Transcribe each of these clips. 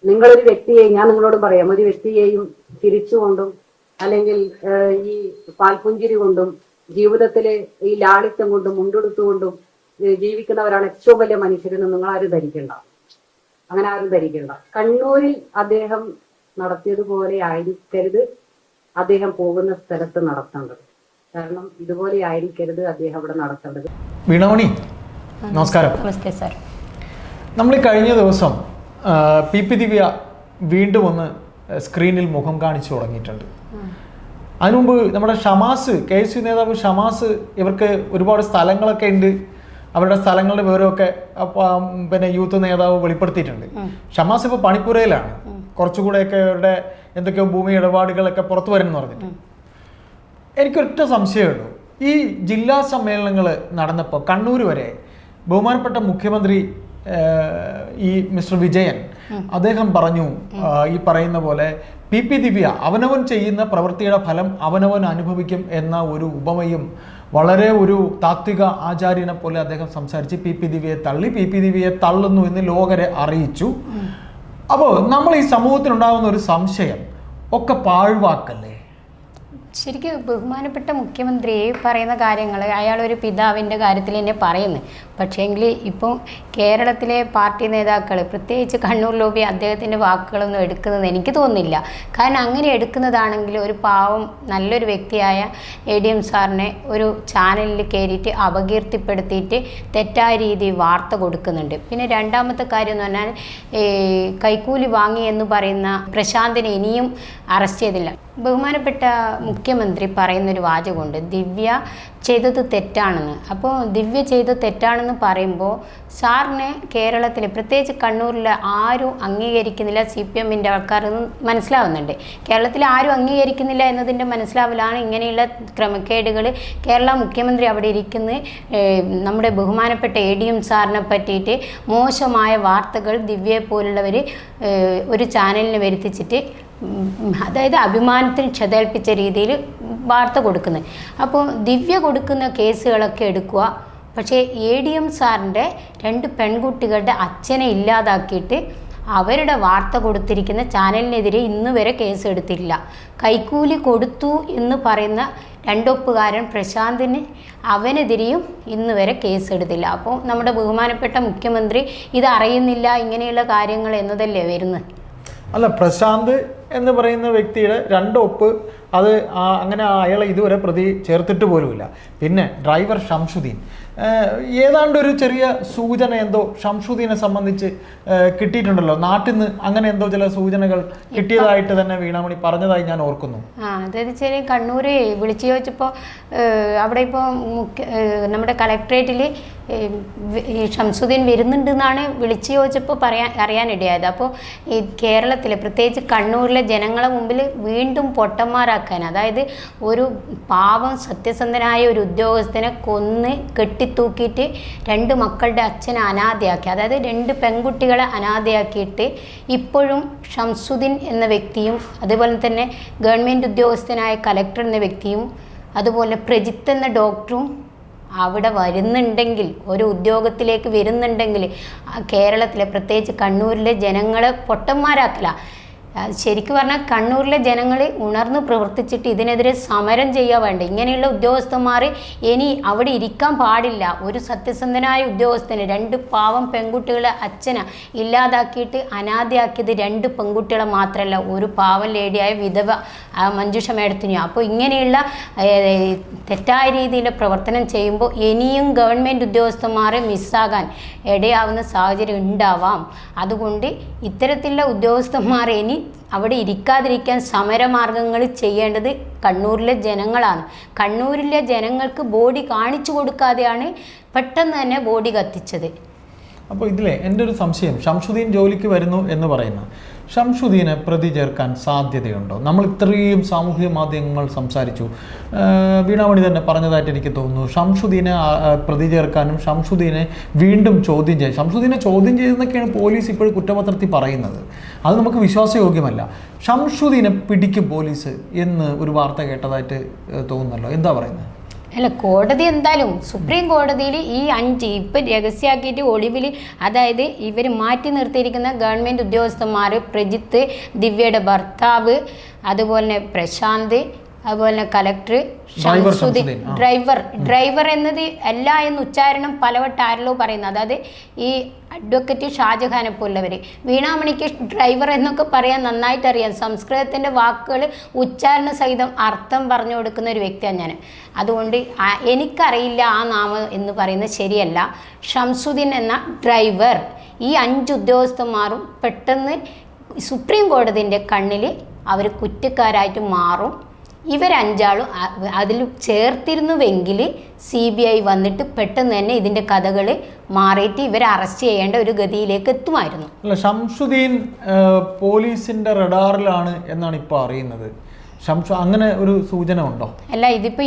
നിങ്ങളൊരു വ്യക്തിയെ, ഞാൻ നിങ്ങളോട് പറയാം, ഒരു വ്യക്തിയെയും ചിരിച്ചുകൊണ്ടും അല്ലെങ്കിൽ ഈ പാൽപുഞ്ചിരി കൊണ്ടും ജീവിതത്തിലെ ഈ ലാളിത്യം കൊണ്ടും മുണ്ടെടുത്തുകൊണ്ടും ജീവിക്കുന്നവരാണ് ഏറ്റവും വലിയ മനുഷ്യരെന്ന് നിങ്ങൾ ആരും ധരിക്കണ്ട. അങ്ങനെ ആരും ധരിക്കണ്ട. കണ്ണൂരിൽ അദ്ദേഹം നടത്തിയതുപോലെ ആയിരിക്കരുത് അദ്ദേഹം പോകുന്ന സ്ഥലത്ത് നടത്തേണ്ടത്. കാരണം ഇതുപോലെ ആയിരിക്കരുത് അദ്ദേഹം അവിടെ നടത്തേണ്ടത്. വീണമണി, നമസ്കാരം. നമസ്തേ സാർ. നമ്മൾ കഴിഞ്ഞ ദിവസം പി ദിവ്യ വീണ്ടും ഒന്ന് സ്ക്രീനിൽ മുഖം കാണിച്ചു തുടങ്ങിയിട്ടുണ്ട്. അതിനുമുമ്പ് നമ്മുടെ ഷമാസ്, KSU നേതാവ് ഷമാസ്, ഇവർക്ക് ഒരുപാട് സ്ഥലങ്ങളൊക്കെ ഉണ്ട്, അവരുടെ സ്ഥലങ്ങളുടെ വിവരമൊക്കെ പിന്നെ യൂത്ത് നേതാവ് വെളിപ്പെടുത്തിയിട്ടുണ്ട്. ഷമാസ് ഇപ്പോൾ പണിപ്പുരയിലാണ്. കുറച്ചുകൂടെയൊക്കെ അവരുടെ എന്തൊക്കെയോ ഭൂമി ഇടപാടുകളൊക്കെ പുറത്തു വരുമെന്ന് പറഞ്ഞിട്ട്. എനിക്കൊറ്റ സംശയമുള്ളൂ, ഈ ജില്ലാ സമ്മേളനങ്ങൾ നടന്നപ്പോൾ കണ്ണൂർ വരെ ബഹുമാനപ്പെട്ട മുഖ്യമന്ത്രി ഈ മിസ്റ്റർ വിജയൻ അദ്ദേഹം പറഞ്ഞു, ഈ പറയുന്ന പോലെ പി ദിവ്യ അവനവൻ ചെയ്യുന്ന പ്രവൃത്തിയുടെ ഫലം അവനവൻ അനുഭവിക്കും എന്ന ഒരു ഉപമയും വളരെ ഒരു താത്വിക ആചാര്യനെ പോലെ അദ്ദേഹം സംസാരിച്ച് പി ദിവ്യയെ തള്ളി, പി ദിവ്യയെ തള്ളുന്നു എന്ന് ലോകരെ അറിയിച്ചു. അപ്പോൾ നമ്മൾ ഈ സമൂഹത്തിനുണ്ടാകുന്ന ഒരു സംശയം ഒക്കെ പാഴ്വാക്കല്ലേ? ശരിക്കും ബഹുമാനപ്പെട്ട മുഖ്യമന്ത്രി പറയുന്ന കാര്യങ്ങൾ അയാളൊരു പിതാവിൻ്റെ കാര്യത്തിൽ തന്നെ പറയുന്നു. പക്ഷേങ്കിൽ ഇപ്പോൾ കേരളത്തിലെ പാർട്ടി നേതാക്കൾ, പ്രത്യേകിച്ച് കണ്ണൂർ ലോബി, അദ്ദേഹത്തിൻ്റെ വാക്കുകളൊന്നും എടുക്കുന്നത് എനിക്ക് തോന്നുന്നില്ല. കാരണം അങ്ങനെ എടുക്കുന്നതാണെങ്കിൽ ഒരു പാവം നല്ലൊരു വ്യക്തിയായ ADM സാറിനെ ഒരു ചാനലിൽ കയറിയിട്ട് അപകീർത്തിപ്പെടുത്തിയിട്ട് തെറ്റായ രീതിയിൽ വാർത്ത കൊടുക്കുന്നുണ്ട്. പിന്നെ രണ്ടാമത്തെ കാര്യം എന്ന് പറഞ്ഞാൽ കൈക്കൂലി വാങ്ങി എന്ന് പറയുന്ന പ്രശാന്തിനെ ഇനിയും അറസ്റ്റ് ചെയ്തില്ല. ബഹുമാനപ്പെട്ട മുഖ്യമന്ത്രി പറയുന്നൊരു വാചകമുണ്ട്, ദിവ്യ ചെയ്തത് തെറ്റാണെന്ന്. അപ്പോൾ ദിവ്യ ചെയ്തത് തെറ്റാണെന്ന് പറയുമ്പോൾ സാറിനെ കേരളത്തിൽ, പ്രത്യേകിച്ച് കണ്ണൂരിൽ ആരും അംഗീകരിക്കുന്നില്ല, CPM-ൻ്റെ ആൾക്കാരെന്ന് മനസ്സിലാവുന്നുണ്ട്. കേരളത്തിൽ ആരും അംഗീകരിക്കുന്നില്ല എന്നതിൻ്റെ മനസ്സിലാവലാണ് ഇങ്ങനെയുള്ള ക്രമക്കേടുകൾ. കേരള മുഖ്യമന്ത്രി അവിടെ ഇരിക്കുന്ന നമ്മുടെ ബഹുമാനപ്പെട്ട ADM സാറിനെ പറ്റിയിട്ട് മോശമായ വാർത്തകൾ ദിവ്യയെ പോലുള്ളവർ ഒരു ചാനലിന് വരുത്തിച്ചിട്ട്, അതായത് അഭിമാനത്തിന് ക്ഷതേൽപ്പിച്ച രീതിയിൽ വാർത്ത കൊടുക്കുന്നത്. അപ്പോൾ ദിവ്യ കൊടുക്കുന്ന കേസുകളൊക്കെ എടുക്കുക, പക്ഷേ ADM സാറിൻ്റെ 2 പെൺകുട്ടികളുടെ അച്ഛനെ ഇല്ലാതാക്കിയിട്ട് അവരുടെ വാർത്ത കൊടുത്തിരിക്കുന്ന ചാനലിനെതിരെ ഇന്ന് വരെ കേസ് എടുത്തിട്ടില്ല. കൈക്കൂലി കൊടുത്തു എന്ന് പറയുന്ന 2 ഒപ്പുകാരൻ പ്രശാന്തിന്, അവനെതിരെയും ഇന്ന് വരെ കേസ് എടുത്തില്ല. അപ്പോൾ നമ്മുടെ ബഹുമാനപ്പെട്ട മുഖ്യമന്ത്രി ഇത് അറിയുന്നില്ല ഇങ്ങനെയുള്ള കാര്യങ്ങൾ എന്നതല്ലേ വരുന്നത്? അല്ല, പ്രശാന്ത് എന്ന് പറയുന്ന വ്യക്തിയുടെ 2 ഒപ്പ് അത് അങ്ങനെ അയാളെ ഇതുവരെ പ്രതി ചേർത്തിട്ട് പോലുമില്ല. പിന്നെ ഡ്രൈവർ ഷംസുദ്ദീൻ, ഏതാണ്ട് ഒരു ചെറിയ സൂചന എന്തോ ഷംസുദ്ദീനെ സംബന്ധിച്ച് കിട്ടിയിട്ടുണ്ടല്ലോ നാട്ടിൽ നിന്ന്, അങ്ങനെ എന്തോ ചില സൂചനകൾ കിട്ടിയതായിട്ട് തന്നെ വീണാമണി പറഞ്ഞതായി ഞാൻ ഓർക്കുന്നു. അതായത് ശരി, കണ്ണൂർ വിളിച്ചു ചോദിച്ചപ്പോൾ അവിടെ ഇപ്പോൾ നമ്മുടെ കളക്ട്രേറ്റിൽ ഷംസുദ്ദീൻ വരുന്നുണ്ടെന്നാണ് വിളിച്ചു ചോദിച്ചപ്പോൾ അറിയാനിടയായത്. അപ്പോൾ ഈ കേരളത്തിലെ, പ്രത്യേകിച്ച് കണ്ണൂരിലെ ജനങ്ങളെ മുമ്പിൽ വീണ്ടും പൊട്ടന്മാരാക്കാൻ, അതായത് ഒരു പാവം സത്യസന്ധനായ ഒരു ഉദ്യോഗസ്ഥനെ കൊന്ന് കെട്ടിത്തൂക്കിയിട്ട് 2 മക്കളുടെ അച്ഛനെ അനാഥയാക്കി, അതായത് 2 പെൺകുട്ടികളെ അനാഥയാക്കിയിട്ട് ഇപ്പോഴും ഷംസുദ്ദീൻ എന്ന വ്യക്തിയും, അതുപോലെ തന്നെ ഗവൺമെൻറ് ഉദ്യോഗസ്ഥനായ കലക്ടർ എന്ന വ്യക്തിയും, അതുപോലെ പ്രജിത്ത് എന്ന ഡോക്ടറും അവിടെ വരുന്നുണ്ടെങ്കിൽ, ഒരു ഉദ്യോഗത്തിലേക്ക് വരുന്നുണ്ടെങ്കിൽ കേരളത്തിലെ, പ്രത്യേകിച്ച് കണ്ണൂരിലെ ജനങ്ങളെ പൊട്ടന്മാരാക്കല. ശരിക്കും പറഞ്ഞാൽ കണ്ണൂരിലെ ജനങ്ങൾ ഉണർന്ന് പ്രവർത്തിച്ചിട്ട് ഇതിനെതിരെ സമരം ചെയ്യുക വേണ്ട. ഇങ്ങനെയുള്ള ഉദ്യോഗസ്ഥന്മാർ ഇനി അവിടെ ഇരിക്കാൻ പാടില്ല. ഒരു സത്യസന്ധനായ ഉദ്യോഗസ്ഥന് 2 പാവം പെൺകുട്ടികളെ അച്ഛനെ ഇല്ലാതാക്കിയിട്ട് അനാഥയാക്കിയത് 2 പെൺകുട്ടികളെ മാത്രമല്ല, ഒരു പാവം ലേഡിയായ വിധവ മഞ്ജുഷ മേഡത്തിനെയും. അപ്പോൾ ഇങ്ങനെയുള്ള തെറ്റായ രീതിയിലുള്ള പ്രവർത്തനം ചെയ്യുമ്പോൾ ഇനിയും ഗവൺമെൻറ് ഉദ്യോഗസ്ഥന്മാരെ മിസ്സാകാൻ ഇടയാവുന്ന സാഹചര്യം ഉണ്ടാവാം. അതുകൊണ്ട് ഇത്തരത്തിലുള്ള ഉദ്യോഗസ്ഥന്മാർ ഇനി അവിടെ ഇരിക്കാതിരിക്കാൻ സമരമാർഗങ്ങൾ ചെയ്യേണ്ടത് കണ്ണൂരിലെ ജനങ്ങളാണ്. കണ്ണൂരിലെ ജനങ്ങൾക്ക് ബോഡി കാണിച്ചു കൊടുക്കാതെയാണ് പെട്ടെന്ന് തന്നെ ബോഡി കത്തിച്ചത്. അപ്പോൾ ഇതിലെ എൻ്റെ ഒരു സംശയം, ഷംസുദ്ദീൻ ജോലിക്ക് വരുന്നു എന്ന് പറയുന്ന ഷംസുദ്ദീനെ പ്രതി ചേർക്കാൻ സാധ്യതയുണ്ടോ? നമ്മൾ ഇത്രയും സാമൂഹിക മാധ്യമങ്ങൾ സംസാരിച്ചു, വീണാമണി തന്നെ പറഞ്ഞതായിട്ട് എനിക്ക് തോന്നുന്നു. ഷംസുദ്ദീനെ പ്രതി ചേർക്കാനും ഷംസുദ്ദീനെ വീണ്ടും ചോദ്യം ചെയ്യാൻ, ഷംസുദ്ദീനെ ചോദ്യം ചെയ്തെന്നൊക്കെയാണ് പോലീസ് ഇപ്പോൾ കുറ്റപത്രത്തിൽ പറയുന്നത്. അത് നമുക്ക് വിശ്വാസയോഗ്യമല്ല. ഷംസുദ്ദീനെ പിടിക്കും പോലീസ് എന്ന് ഒരു വാർത്ത കേട്ടതായിട്ട് തോന്നുന്നല്ലോ, എന്താ പറയുന്നത്? അല്ല, കോടതി എന്തായാലും സുപ്രീം കോടതിയിൽ ഈ 5 ഇപ്പം രഹസ്യമാക്കിയിട്ട് ഒളിവിൽ, അതായത് ഇവർ മാറ്റി നിർത്തിയിരിക്കുന്ന ഗവൺമെൻറ് ഉദ്യോഗസ്ഥന്മാർ, പ്രജിത്ത്, ദിവ്യയുടെ ഭർത്താവ്, അതുപോലെ തന്നെ പ്രശാന്ത്, അതുപോലെ തന്നെ കലക്ടർ ഷംസുദ്ദീൻ, ഡ്രൈവർ എന്നത് അല്ല എന്ന് ഉച്ചാരണം പലവട്ടം ആരല്ലോ പറയുന്നത്. അതായത് ഈ അഡ്വക്കേറ്റ് ഷാജഹാനെ പോലുള്ളവർ, വീണാമണിക്ക് ഡ്രൈവർ എന്നൊക്കെ പറയാൻ നന്നായിട്ട് അറിയാം. സംസ്കൃതത്തിൻ്റെ വാക്കുകൾ ഉച്ചാരണ സഹിതം അർത്ഥം പറഞ്ഞു കൊടുക്കുന്ന ഒരു വ്യക്തിയാണ് ഞാൻ. അതുകൊണ്ട് എനിക്കറിയില്ല ആ നാമം എന്ന് പറയുന്നത് ശരിയല്ല. ഷംസുദ്ദീൻ എന്ന ഡ്രൈവർ, ഈ 5 ഉദ്യോഗസ്ഥന്മാരും പെട്ടെന്ന് സുപ്രീം കോടതിൻ്റെ കണ്ണിൽ അവർ കുറ്റക്കാരായിട്ട് മാറും. ഇവർ5 അതിൽ ചേർത്തിരുന്നുവെങ്കിൽ CBI വന്നിട്ട് പെട്ടെന്ന് തന്നെ ഇതിൻ്റെ കഥകൾ മാറിയിട്ട് ഇവരെ അറസ്റ്റ് ചെയ്യേണ്ട ഒരു ഗതിയിലേക്ക് എത്തുമായിരുന്നു. അല്ല, ഷംസുദ്ദീൻ പോലീസിൻ്റെ റഡാറിലാണ് എന്നാണ് ഇപ്പോൾ അറിയുന്നത്. അങ്ങനെ ഒരു സൂചന ഉണ്ടോ? അല്ല, ഇതിപ്പോൾ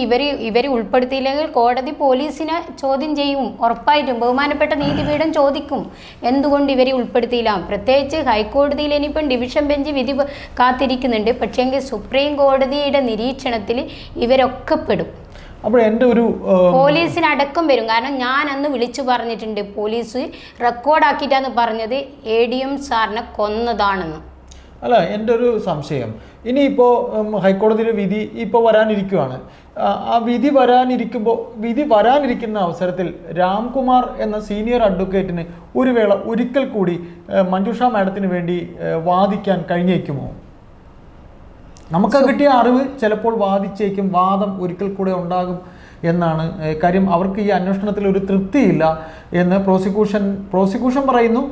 ഇവർ ഉൾപ്പെടുത്തിയില്ലെങ്കിൽ കോടതി പോലീസിനെ ചോദ്യം ചെയ്യും, ഉറപ്പായിട്ടും. ബഹുമാനപ്പെട്ട നീതിപീഠം ചോദിക്കും എന്തുകൊണ്ട് ഇവരെ ഉൾപ്പെടുത്തിയില്ല. പ്രത്യേകിച്ച് ഹൈക്കോടതിയിൽ ഇനിയിപ്പം ഡിവിഷൻ ബെഞ്ച് വിധി കാത്തിരിക്കുന്നുണ്ട്. പക്ഷേങ്കിൽ സുപ്രീം കോടതിയുടെ നിരീക്ഷണത്തിൽ ഇവരൊക്കെ പെടും. അപ്പോൾ എൻ്റെ ഒരു പോലീസിനടക്കം വരും. കാരണം ഞാൻ അന്ന് വിളിച്ചു പറഞ്ഞിട്ടുണ്ട്, പോലീസ് റെക്കോർഡാക്കിയിട്ടാണ് പറഞ്ഞത് ADM സാറിനെ കൊന്നതാണെന്ന്. അല്ല, എൻ്റെ ഒരു സംശയം, ഇനിയിപ്പോൾ ഹൈക്കോടതിയുടെ വിധി ഇപ്പോൾ വരാനിരിക്കുകയാണ്. ആ വിധി വരാനിരിക്കുന്ന അവസരത്തിൽ രാംകുമാർ എന്ന സീനിയർ അഡ്വക്കേറ്റിന് ഒരു വേള ഒരിക്കൽ കൂടി മഞ്ജുഷ മാഡത്തിന് വേണ്ടി വാദിക്കാൻ കഴിഞ്ഞേക്കുമോ? നമുക്ക് കിട്ടിയ അറിവ് ചിലപ്പോൾ വാദിച്ചേക്കും, വാദം ഒരിക്കൽ കൂടെ ഉണ്ടാകും എന്നാണ് കാര്യം. അവർക്ക് ഈ അന്വേഷണത്തിൽ ഒരു തൃപ്തിയില്ല എന്ന് പ്രോസിക്യൂഷൻ പറയുന്നു,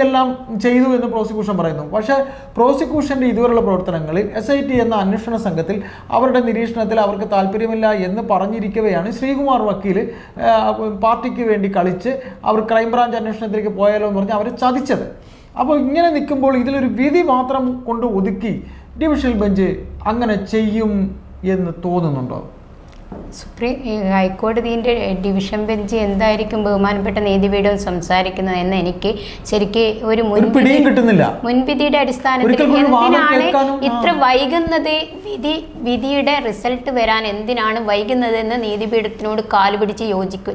എല്ലാം ചെയ്തു എന്ന് പ്രോസിക്യൂഷൻ പറയുന്നു. പക്ഷേ പ്രോസിക്യൂഷൻ്റെ ഇതുവരെയുള്ള പ്രവർത്തനങ്ങളിൽ SIT എന്ന അന്വേഷണ സംഘത്തിൽ അവരുടെ നിരീക്ഷണത്തിൽ അവർക്ക് താല്പര്യമില്ല എന്ന് പറഞ്ഞിരിക്കവെയാണ് ശ്രീകുമാർ വക്കീൽ പാർട്ടിക്ക് വേണ്ടി കളിച്ച് അവർ ക്രൈംബ്രാഞ്ച് അന്വേഷണത്തിലേക്ക് പോയാലോ എന്ന് പറഞ്ഞ് അവർ ചതിച്ചത്. അപ്പോൾ ഇങ്ങനെ നിൽക്കുമ്പോൾ ഇതിലൊരു വിധി മാത്രം കൊണ്ട് ഒതുക്കി ഡിവിഷൻ ബെഞ്ച് അങ്ങനെ ചെയ്യും എന്ന് തോന്നുന്നുണ്ടോ? ഹൈക്കോടതിൻ്റെ ഡിവിഷൻ ബെഞ്ച് എന്തായിരിക്കും ബഹുമാനപ്പെട്ട നീതിപീഠം സംസാരിക്കുന്നത് എന്ന് എനിക്ക് ശരിക്ക് ഒരു മുൻവിധിയുടെ അടിസ്ഥാനത്തിൽ എന്തിനാണ് ഇത്ര വൈകുന്നത്, വിധിയുടെ റിസൾട്ട് വരാൻ എന്തിനാണ് വൈകുന്നത് എന്ന് നീതിപീഠത്തിനോട് കാലുപിടിച്ച്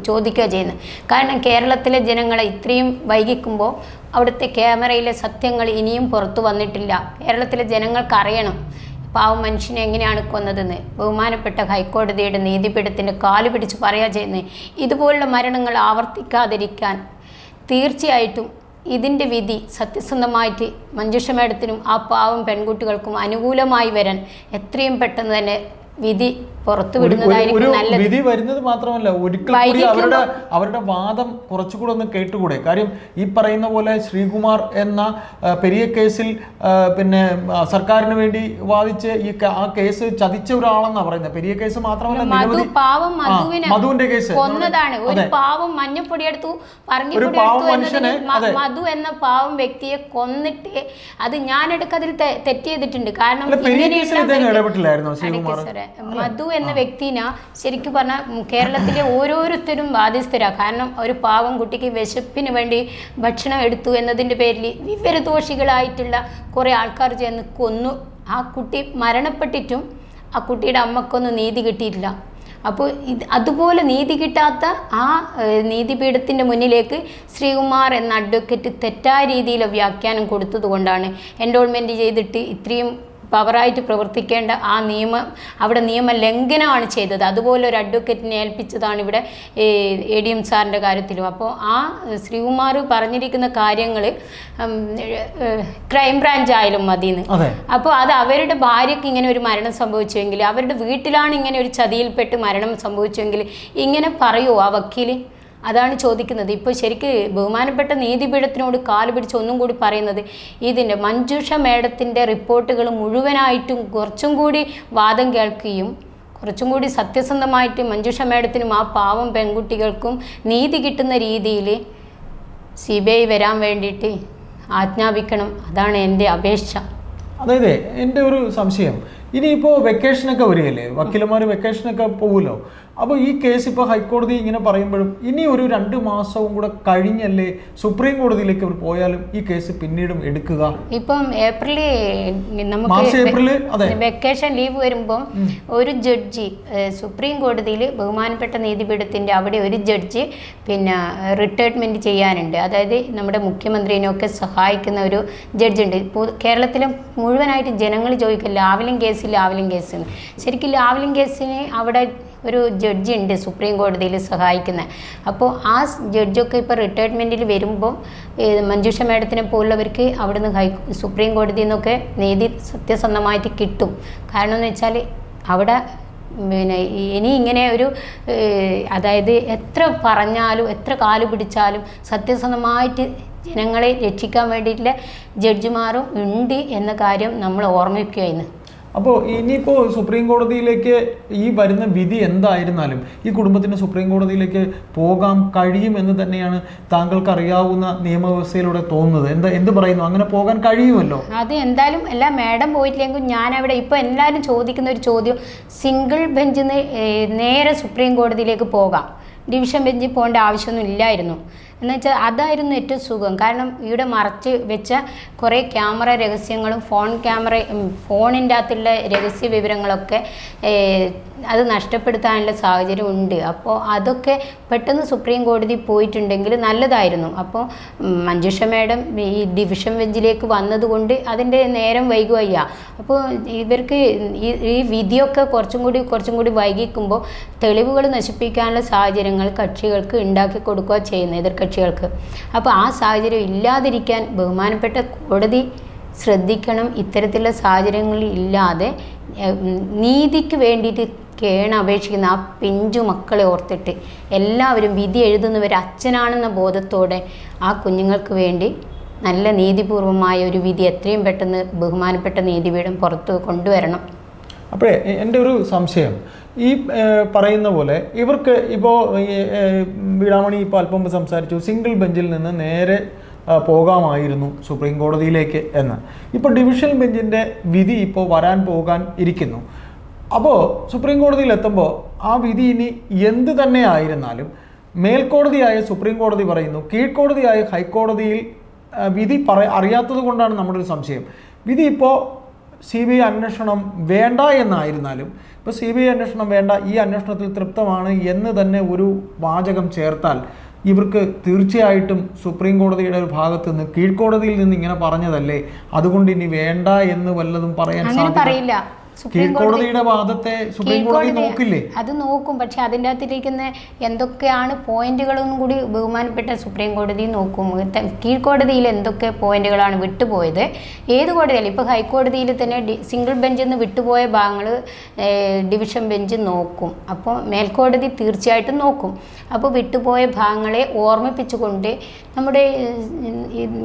ചോദിക്കുക ചെയ്യുന്നത്. കാരണം കേരളത്തിലെ ജനങ്ങളെ ഇത്രയും വൈകിക്കുമ്പോൾ അവിടുത്തെ ക്യാമറയിലെ സത്യങ്ങൾ ഇനിയും പുറത്തു വന്നിട്ടില്ല. കേരളത്തിലെ ജനങ്ങൾക്ക് അറിയണം പാവം മനുഷ്യനെ എങ്ങനെയാണ് കൊന്നതെന്ന്. ബഹുമാനപ്പെട്ട ഹൈക്കോടതിയുടെ നീതിപീഠത്തിൻ്റെ കാല് പിടിച്ച് പറയുക ചെയ്യുന്നത്. ഇതുപോലുള്ള മരണങ്ങൾ ആവർത്തിക്കാതിരിക്കാൻ തീർച്ചയായിട്ടും ഇതിൻ്റെ വിധി സത്യസന്ധമായിട്ട് മഞ്ജുഷ മാഡത്തിനും ആ പാവം പെൺകുട്ടികൾക്കും അനുകൂലമായി വരാൻ എത്രയും പെട്ടെന്ന് തന്നെ വിധി പുറത്തു വിടുന്നതായിരിക്കും നല്ലത്. വിധി വരുന്നത് മാത്രമല്ല, ഒരിക്കൽ കൂടി അവരുടെ വാദം കുറച്ചുകൂടെ ഒന്ന് കേട്ടുകൂടെ? കാര്യം ഈ പറയുന്ന പോലെ ശ്രീകുമാർ എന്ന പെരിയ കേസിൽ പിന്നെ സർക്കാരിന് വേണ്ടി വാദിച്ച് ആ കേസ് ചതിച്ച ഒരാളെന്നാണ് പറയുന്നത്. പെരിയ കേസ് മാത്രമല്ല, മധുവിന്റെ കേസ് കൊന്നതാണ്. ഒരു പാവം മഞ്ഞപ്പൊടി എടുത്തു മധു എന്ന പാവം വ്യക്തിയെ കൊന്നിട്ട് അത് ഞാനെടുക്കതിൽ തെറ്റ് ചെയ്തിട്ടുണ്ട്. കാരണം മധു എന്ന വ്യക്തിനെ ശരിക്കും പറഞ്ഞാൽ കേരളത്തിലെ ഓരോരുത്തരും ബാധ്യസ്ഥരാണ്. കാരണം ഒരു പാവം കുട്ടിക്ക് വിശപ്പിന് വേണ്ടി ഭക്ഷണം എടുത്തു എന്നതിൻ്റെ പേരിൽ വിവരദോഷികളായിട്ടുള്ള കുറേ ആൾക്കാർ ചേർന്ന് കൊന്നു. ആ കുട്ടി മരണപ്പെട്ടിട്ടും ആ കുട്ടിയുടെ അമ്മക്കൊന്നും നീതി കിട്ടിയിട്ടില്ല. അപ്പോൾ അതുപോലെ നീതി കിട്ടാത്ത ആ നീതിപീഠത്തിൻ്റെ മുന്നിലേക്ക് ശ്രീകുമാർ എന്ന അഡ്വക്കേറ്റ് തെറ്റായ രീതിയിൽ വ്യാഖ്യാനം കൊടുത്തതുകൊണ്ടാണ് എൻറോൾമെൻറ്റ് ചെയ്തിട്ട് ഇത്രയും പവറായിട്ട് പ്രവർത്തിക്കേണ്ട ആ അവിടെ നിയമ ലംഘനമാണ് ചെയ്തത്. അതുപോലെ ഒരു അഡ്വക്കേറ്റിനെ ഏൽപ്പിച്ചതാണ് ഇവിടെ ADM സാറിൻ്റെ കാര്യത്തിലും. അപ്പോൾ ആ ശ്രീകുമാർ പറഞ്ഞിരിക്കുന്ന കാര്യങ്ങൾ ക്രൈംബ്രാഞ്ച് ആയാലും മതിയെന്ന്. അപ്പോൾ അത് അവരുടെ ഭാര്യയ്ക്ക് ഇങ്ങനെ ഒരു മരണം സംഭവിച്ചുവെങ്കിൽ, അവരുടെ വീട്ടിലാണ് ഇങ്ങനെ ഒരു ചതിയിൽപ്പെട്ട് മരണം സംഭവിച്ചുവെങ്കിൽ ഇങ്ങനെ പറയുമോ ആ വക്കീൽ? അതാണ് ചോദിക്കുന്നത്. ഇപ്പോൾ ശരിക്ക് ബഹുമാനപ്പെട്ട നീതിപീഠത്തിനോട് കാല് പിടിച്ച് ഒന്നും കൂടി പറയുന്നത്, ഇതിൻ്റെ മഞ്ജുഷ മേഡത്തിൻ്റെ റിപ്പോർട്ടുകൾ മുഴുവനായിട്ടും കുറച്ചും കൂടി വാദം കേൾക്കുകയും കുറച്ചും കൂടി സത്യസന്ധമായിട്ട് മഞ്ജുഷ മേഡത്തിനും ആ പാവം പെൺകുട്ടികൾക്കും നീതി കിട്ടുന്ന രീതിയിൽ CBI വരാൻ വേണ്ടിയിട്ട് ആജ്ഞാപിക്കണം. അതാണ് എൻ്റെ അപേക്ഷ. അതായത് എൻ്റെ ഒരു സംശയം, ഇനിയിപ്പോൾ വെക്കേഷനൊക്കെ വരികയല്ലേ, വക്കീലന്മാർ വെക്കേഷനൊക്കെ പോകുമല്ലോ. അപ്പോൾ ഈ കേസ് ഇപ്പോൾ ഹൈക്കോടതി ഇങ്ങനെ പറയുമ്പോഴും ഇനി ഒരു 2 മാസവും കൂടെ കഴിഞ്ഞല്ലേ സുപ്രീം കോടതിയിലേക്ക് അവർ പോയാലും ഈ കേസ് പിന്നീടും എടുക്കുക? ഇപ്പം മാർച്ച് ഏപ്രിൽ വെക്കേഷൻ ലീവ് വരുമ്പം ഒരു ജഡ്ജി സുപ്രീം കോടതിയിൽ ബഹുമാനപ്പെട്ട നീതിപീഠത്തിൻ്റെ അവിടെ ഒരു ജഡ്ജി പിന്നെ റിട്ടയർമെൻറ്റ് ചെയ്യാനുണ്ട്. അതായത് നമ്മുടെ മുഖ്യമന്ത്രിനെയൊക്കെ സഹായിക്കുന്ന ഒരു ജഡ്ജുണ്ട്. ഇപ്പോൾ കേരളത്തിലെ മുഴുവനായിട്ട് ജനങ്ങൾ ചോദിക്കും ലാവ്ലിൻ കേസ്. ശരിക്കും ലാവ്ലിൻ കേസിന് അവിടെ ഒരു ജഡ്ജി ഉണ്ട് സുപ്രീം കോടതിയിൽ സഹായിക്കുന്നത്. അപ്പോൾ ആ ജഡ്ജൊക്കെ ഇപ്പോൾ റിട്ടയർമെൻറ്റിൽ വരുമ്പോൾ മഞ്ജുഷ മാഡത്തിനെ പോലുള്ളവർക്ക് അവിടുന്ന് സുപ്രീം കോടതിയിൽ നിന്നൊക്കെ നീതി സത്യസന്ധമായിട്ട് കിട്ടും. കാരണം എന്ന് വെച്ചാൽ അവിടെ പിന്നെ ഇനി ഇങ്ങനെ ഒരു അതായത് എത്ര പറഞ്ഞാലും എത്ര കാല് പിടിച്ചാലും സത്യസന്ധമായിട്ട് ജനങ്ങളെ രക്ഷിക്കാൻ വേണ്ടിയിട്ടുള്ള ജഡ്ജിമാരും ഉണ്ട് എന്ന കാര്യം നമ്മൾ ഓർമ്മിക്കുകയായിരുന്നു. അപ്പോൾ ഇനിയിപ്പോൾ സുപ്രീം കോടതിയിലേക്ക് ഈ വരുന്ന വിധി എന്തായിരുന്നാലും ഈ കുടുംബത്തിന് സുപ്രീം കോടതിയിലേക്ക് പോകാൻ കഴിയുമെന്ന് തന്നെയാണ് താങ്കൾക്ക് അറിയാവുന്ന നിയമവ്യവസ്ഥയിലൂടെ തോന്നുന്നത്. എന്ത് പറയുന്നു? അങ്ങനെ പോകാൻ കഴിയുമല്ലോ. അത് എന്തായാലും എല്ലാ മാഡം പോയിട്ടില്ലെങ്കിൽ ഞാനവിടെ ഇപ്പോൾ എല്ലാവരും ചോദിക്കുന്ന ഒരു ചോദ്യം, സിംഗിൾ ബെഞ്ചിൽ നിന്ന് നേരെ സുപ്രീം കോടതിയിലേക്ക് പോകാം, ഡിവിഷൻ ബെഞ്ചിൽ പോകേണ്ട ആവശ്യമൊന്നും ഇല്ലായിരുന്നു എന്നുവെച്ചാൽ അതായിരുന്നു ഏറ്റവും സുഖം. കാരണം ഇവിടെ മറച്ച് വെച്ച കുറേ ക്യാമറ രഹസ്യങ്ങളും ഫോണിൻ്റെ അകത്തുള്ള രഹസ്യ വിവരങ്ങളൊക്കെ അത് നഷ്ടപ്പെടുത്താനുള്ള സാഹചര്യം ഉണ്ട്. അപ്പോൾ അതൊക്കെ പെട്ടെന്ന് സുപ്രീം കോടതി പോയിട്ടുണ്ടെങ്കിൽ നല്ലതായിരുന്നു. അപ്പോൾ മഞ്ജുഷ മാഡം ഈ ഡിവിഷൻ ബെഞ്ചിലേക്ക് വന്നതുകൊണ്ട് അതിൻ്റെ നേരം വൈകുകയ്യ. അപ്പോൾ ഇവർക്ക് ഈ വിധിയൊക്കെ കുറച്ചും കൂടി വൈകിക്കുമ്പോൾ തെളിവുകൾ നശിപ്പിക്കാനുള്ള സാഹചര്യങ്ങൾ കക്ഷികൾക്ക് ഉണ്ടാക്കി കൊടുക്കുക ചെയ്യുന്നത്, എതിർകക്ഷികൾക്ക്. അപ്പോൾ ആ സാഹചര്യം ഇല്ലാതിരിക്കാൻ ബഹുമാനപ്പെട്ട കോടതി ശ്രദ്ധിക്കണം. ഇത്തരത്തിലുള്ള സാഹചര്യങ്ങളിൽ ഇല്ലാതെ നീതിക്ക് വേണ്ടിയിട്ട് അപേക്ഷിക്കുന്ന ആ പിഞ്ചു മക്കളെ ഓർത്തിട്ട് എല്ലാവരും വിധി എഴുതുന്നവർ അച്ഛനാണെന്ന ബോധത്തോടെ ആ കുഞ്ഞുങ്ങൾക്ക് വേണ്ടി നല്ല നീതിപൂർവമായ ഒരു വിധി എത്രയും പെട്ടെന്ന് ബഹുമാനപ്പെട്ട നീതിപീഠം പുറത്ത് കൊണ്ടുവരണം. അപ്പോഴേ എൻ്റെ ഒരു സംശയം, ഈ പറയുന്ന പോലെ ഇവർക്ക് ഇപ്പോൾ വീടാമണി ഇപ്പോൾ അല്പം മുമ്പ് സംസാരിച്ചു സിംഗിൾ ബെഞ്ചിൽ നിന്ന് നേരെ പോകാമായിരുന്നു സുപ്രീം കോടതിയിലേക്ക് എന്ന്. ഇപ്പോൾ ഡിവിഷൻ ബെഞ്ചിൻ്റെ വിധി ഇപ്പോൾ വരാൻ പോകാൻ ഇരിക്കുന്നു. അപ്പോൾ സുപ്രീം കോടതിയിൽ എത്തുമ്പോൾ ആ വിധി ഇനി എന്ത് തന്നെ ആയിരുന്നാലും മേൽക്കോടതിയായ സുപ്രീം കോടതി പറയുന്നു, കീഴ്ക്കോടതിയായ ഹൈക്കോടതിയിൽ വിധി അറിയാത്തത് കൊണ്ടാണ് നമ്മുടെ ഒരു സംശയം. വിധി ഇപ്പോൾ CBI അന്വേഷണം വേണ്ട എന്നായിരുന്നാലും ഇപ്പോൾ CBI അന്വേഷണം വേണ്ട, ഈ അന്വേഷണത്തിൽ തൃപ്തമാണ് എന്ന് തന്നെ ഒരു വാചകം ചേർത്താൽ ഇവർക്ക് തീർച്ചയായിട്ടും സുപ്രീം കോടതിയുടെ ഒരു ഭാഗത്ത് നിന്ന് കീഴ്ക്കോടതിയിൽ നിന്ന് ഇങ്ങനെ പറഞ്ഞതല്ലേ, അതുകൊണ്ട് ഇനി വേണ്ട എന്ന് വല്ലതും പറയാൻ സാധിക്കില്ല. കീഴ്ക്കോടതിയുടെ വാദത്തെ സുപ്രീം കോടതി നോക്കില്ലേ? അത് നോക്കും. പക്ഷെ അതിൻ്റെ അകത്തിരിക്കുന്ന എന്തൊക്കെയാണ് പോയിന്റുകളൊന്നും കൂടി ബഹുമാനപ്പെട്ട സുപ്രീം കോടതി നോക്കും. കീഴ്ക്കോടതിയിൽ എന്തൊക്കെ പോയിന്റുകളാണ് വിട്ടുപോയത്, ഏത് കോടതിയാലും ഇപ്പോൾ ഹൈക്കോടതിയിൽ തന്നെ സിംഗിൾ ബെഞ്ചിൽ നിന്ന് വിട്ടുപോയ ഭാഗങ്ങൾ ഡിവിഷൻ ബെഞ്ച് നോക്കും. അപ്പോൾ മേൽക്കോടതി തീർച്ചയായിട്ടും നോക്കും. അപ്പോൾ വിട്ടുപോയ ഭാഗങ്ങളെ ഓർമ്മിപ്പിച്ചുകൊണ്ട് നമ്മുടെ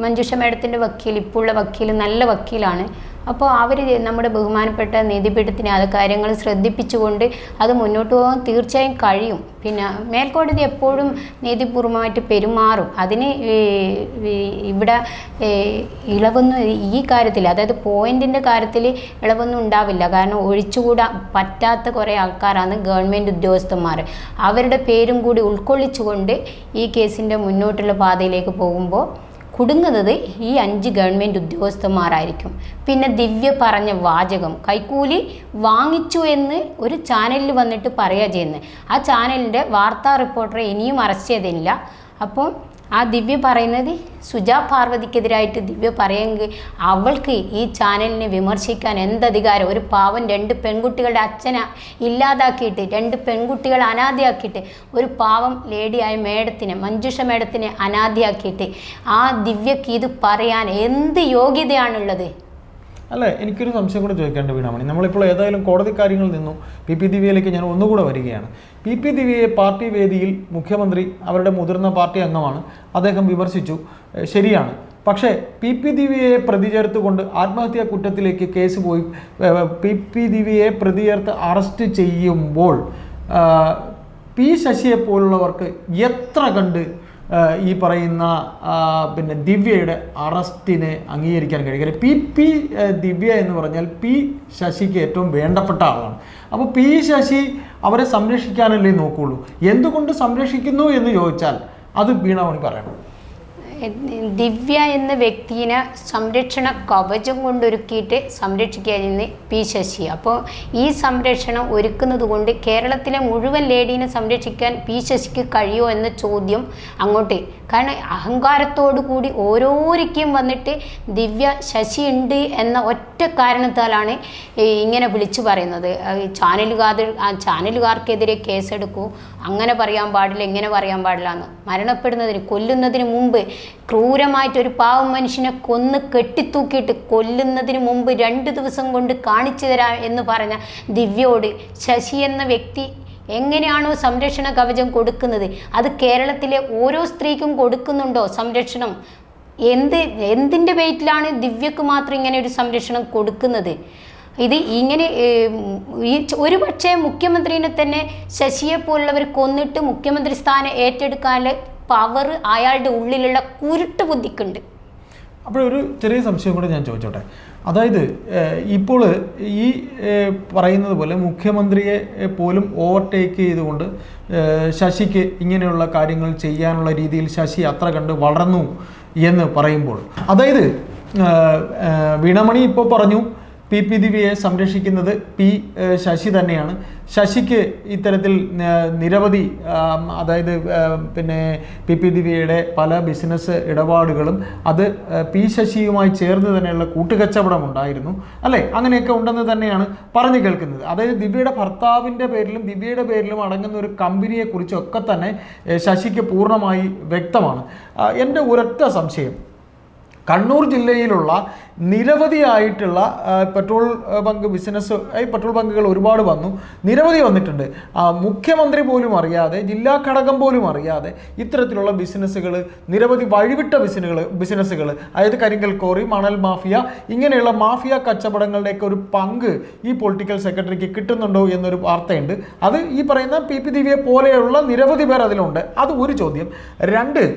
മഞ്ജുഷ മാഡത്തിൻ്റെ വക്കീൽ, ഇപ്പോൾ ഉള്ള വക്കീൽ നല്ല വക്കീലാണ്. അപ്പോൾ അവർ നമ്മുടെ ബഹുമാനപ്പെട്ട നീതിപീഠത്തിന് അത് കാര്യങ്ങൾ ശ്രദ്ധിപ്പിച്ചുകൊണ്ട് അത് മുന്നോട്ട് പോകാൻ തീർച്ചയായും കഴിയും. പിന്നെ മേൽക്കോടതി എപ്പോഴും നീതിപൂർവമായിട്ട് പെരുമാറും. അതിന് ഇവിടെ ഇളവൊന്നും ഈ കാര്യത്തിൽ, അതായത് പോയിന്റിൻ്റെ കാര്യത്തിൽ ഇളവൊന്നും ഉണ്ടാവില്ല. കാരണം ഒഴിച്ചുകൂടാൻ പറ്റാത്ത കുറേ ആൾക്കാരാണ് ഗവൺമെൻറ് ഉദ്യോഗസ്ഥന്മാർ. അവരുടെ പേരും കൂടി ഉൾക്കൊള്ളിച്ചുകൊണ്ട് ഈ കേസിൻ്റെ മുന്നോട്ടുള്ള പാതയിലേക്ക് പോകുമ്പോൾ കുടുങ്ങുന്നത് ഈ 5 ഗവൺമെൻറ് ഉദ്യോഗസ്ഥന്മാരായിരിക്കും. പിന്നെ ദിവ്യ പറഞ്ഞ വാചകം കൈക്കൂലി വാങ്ങിച്ചു എന്ന് ഒരു ചാനലിൽ വന്നിട്ട് പറയുക ചെയ്യുന്നത്. ആ ചാനലിൻ്റെ വാർത്താ റിപ്പോർട്ടറെ ഇനിയും അറസ്റ്റ് ചെയ്തില്ല. അപ്പം ആ ദിവ്യ പറയുന്നത് സുജാ പാർവതിക്കെതിരായിട്ട് ദിവ്യ പറയുമെങ്കിൽ അവൾക്ക് ഈ ചാനലിനെ വിമർശിക്കാൻ എന്തധികാരം? ഒരു പാവം 2 പെൺകുട്ടികളുടെ അച്ഛനെ ഇല്ലാതാക്കിയിട്ട് 2 പെൺകുട്ടികളെ അനാഥയാക്കിയിട്ട് ഒരു പാവം ലേഡിയായ മേഡത്തിനെ, മഞ്ജുഷ മേഡത്തിനെ അനാഥയാക്കിയിട്ട് ആ ദിവ്യക്ക് ഇത് പറയാൻ എന്ത് യോഗ്യതയാണുള്ളത്? അല്ലേ, എനിക്കൊരു സംശയം കൂടെ ചോദിക്കേണ്ട വീണാമണി. നമ്മളിപ്പോൾ ഏതായാലും കോടതി കാര്യങ്ങളിൽ നിന്നും PP ദിവ്യയിലേക്ക് ഞാൻ ഒന്നുകൂടെ വരികയാണ്. PP ദിവ്യയെ പാർട്ടി വേദിയിൽ മുഖ്യമന്ത്രി, അവരുടെ മുതിർന്ന പാർട്ടി അംഗമാണ്, അദ്ദേഹം വിമർശിച്ചു, ശരിയാണ്. പക്ഷേ PP ദിവ്യയെ പ്രതി ചേർത്തുകൊണ്ട് ആത്മഹത്യാ കുറ്റത്തിലേക്ക് കേസ് പോയി PP ദിവ്യയെ പ്രതി ചേർത്ത് അറസ്റ്റ് ചെയ്യുമ്പോൾ P ശശിയെ പോലുള്ളവർക്ക് എത്ര കണ്ട് ഈ പറയുന്ന പിന്നെ ദിവ്യയുടെ അറസ്റ്റിനെ അംഗീകരിക്കാൻ കഴിയും? PP ദിവ്യ എന്ന് പറഞ്ഞാൽ P ശശിക്ക് ഏറ്റവും വേണ്ടപ്പെട്ട ആളാണ്. അപ്പോൾ P ശശി അവരെ സംരക്ഷിക്കാനല്ലേ നോക്കുകയുള്ളൂ. എന്തുകൊണ്ട് സംരക്ഷിക്കുന്നു എന്ന് ചോദിച്ചാൽ അത് വീണാമണി പറയണം. ദിവ്യ എന്ന വ്യക്തിയെ സംരക്ഷണ കവചം കൊണ്ടൊരുക്കിയിട്ട് സംരക്ഷിക്കുകയായിരുന്നു പി ശശി. അപ്പോൾ ഈ സംരക്ഷണം ഒരുക്കുന്നത് കൊണ്ട് കേരളത്തിലെ മുഴുവൻ ലേഡീനെ സംരക്ഷിക്കാൻ പി ശശിക്ക് കഴിയുമോ എന്ന ചോദ്യം അങ്ങോട്ട്. കാരണം അഹങ്കാരത്തോടു കൂടി ഓരോരിക്കും വന്നിട്ട് ദിവ്യ ശശി ഉണ്ട് എന്ന ഒറ്റ കാരണത്താലാണ് ഇങ്ങനെ വിളിച്ചു പറയുന്നത്. ചാനലുകാർക്കെതിരെ കേസെടുക്കൂ, അങ്ങനെ പറയാൻ പാടില്ല, ഇങ്ങനെ പറയാൻ പാടില്ല എന്ന്. മരണപ്പെടുന്നതിന് കൊല്ലുന്നതിന് മുമ്പ് ക്രൂരമായിട്ടൊരു പാവം മനുഷ്യനെ കൊന്ന് കെട്ടിത്തൂക്കിയിട്ട് കൊല്ലുന്നതിന് മുമ്പ് 2 ദിവസം കൊണ്ട് കാണിച്ചു തരാം എന്ന് പറഞ്ഞ ദിവ്യയോട് ശശി എന്ന വ്യക്തി എങ്ങനെയാണോ സംരക്ഷണ കവചം കൊടുക്കുന്നത്, അത് കേരളത്തിലെ ഓരോ സ്ത്രീക്കും കൊടുക്കുന്നുണ്ടോ സംരക്ഷണം? എന്തിൻ്റെ പേരിലാണ് ദിവ്യക്ക് മാത്രം ഇങ്ങനെ ഒരു സംരക്ഷണം കൊടുക്കുന്നത്? ഇത് ഇങ്ങനെ ഒരു പക്ഷേ മുഖ്യമന്ത്രിനെ തന്നെ ശശിയെ പോലുള്ളവർ കൊന്നിട്ട് മുഖ്യമന്ത്രി സ്ഥാനം ഏറ്റെടുക്കാനുള്ള പവർ അയാളുടെ ഉള്ളിലുള്ള കുരുട്ട് ബുദ്ധിക്കുണ്ട്. അപ്പോഴൊരു ചെറിയ സംശയം കൂടെ ഞാൻ ചോദിച്ചോട്ടെ. അതായത് ഇപ്പോൾ ഈ പറയുന്നത് പോലെ മുഖ്യമന്ത്രിയെ പോലും ഓവർടേക്ക് ചെയ്തുകൊണ്ട് ശശിക്ക് ഇങ്ങനെയുള്ള കാര്യങ്ങൾ ചെയ്യാനുള്ള രീതിയിൽ ശശി അത്ര കണ്ട് വളർന്നു എന്ന് പറയുമ്പോൾ, അതായത് വീണമണി ഇപ്പോൾ പറഞ്ഞു പി ദിവ്യയെ സംരക്ഷിക്കുന്നത് ശശി തന്നെയാണ്. ശശിക്ക് ഇത്തരത്തിൽ നിരവധി അതായത് പിന്നെ പി ദിവ്യയുടെ പല ബിസിനസ് ഇടപാടുകളും അത് ശശിയുമായി ചേർന്ന് തന്നെയുള്ള കൂട്ടുകച്ചവടം ഉണ്ടായിരുന്നു അല്ലേ, അങ്ങനെയൊക്കെ ഉണ്ടെന്ന് തന്നെയാണ് പറഞ്ഞു കേൾക്കുന്നത്. അതായത് ദിവ്യയുടെ ഭർത്താവിൻ്റെ പേരിലും ദിവ്യയുടെ പേരിലും അടങ്ങുന്ന ഒരു കമ്പനിയെക്കുറിച്ചൊക്കെ തന്നെ ശശിക്ക് പൂർണ്ണമായി വ്യക്തമാണ്. എൻ്റെ ഒരൊറ്റ സംശയം, കണ്ണൂർ ജില്ലയിലുള്ള നിരവധിയായിട്ടുള്ള പെട്രോൾ ബങ്കുകൾ ഒരുപാട് വന്നു, നിരവധി വന്നിട്ടുണ്ട്. മുഖ്യമന്ത്രി പോലും അറിയാതെ, ജില്ലാ ഘടകം പോലും അറിയാതെ ഇത്തരത്തിലുള്ള ബിസിനസ്സുകൾ, നിരവധി വഴിവിട്ട ബിസിനസ്സുകൾ, അതായത് കരിങ്കൽ കോറി, മണൽ മാഫിയ, ഇങ്ങനെയുള്ള മാഫിയ കച്ചവടങ്ങളുടെയൊക്കെ ഒരു പങ്ക് ഈ പൊളിറ്റിക്കൽ സെക്രട്ടറിക്ക് കിട്ടുന്നുണ്ടോ എന്നൊരു വാർത്തയുണ്ട്. അത് ഈ പറയുന്ന പി ദിവ്യയെ പോലെയുള്ള നിരവധി പേർ അതിലുണ്ട്. അത് ഒരു ചോദ്യം. 2,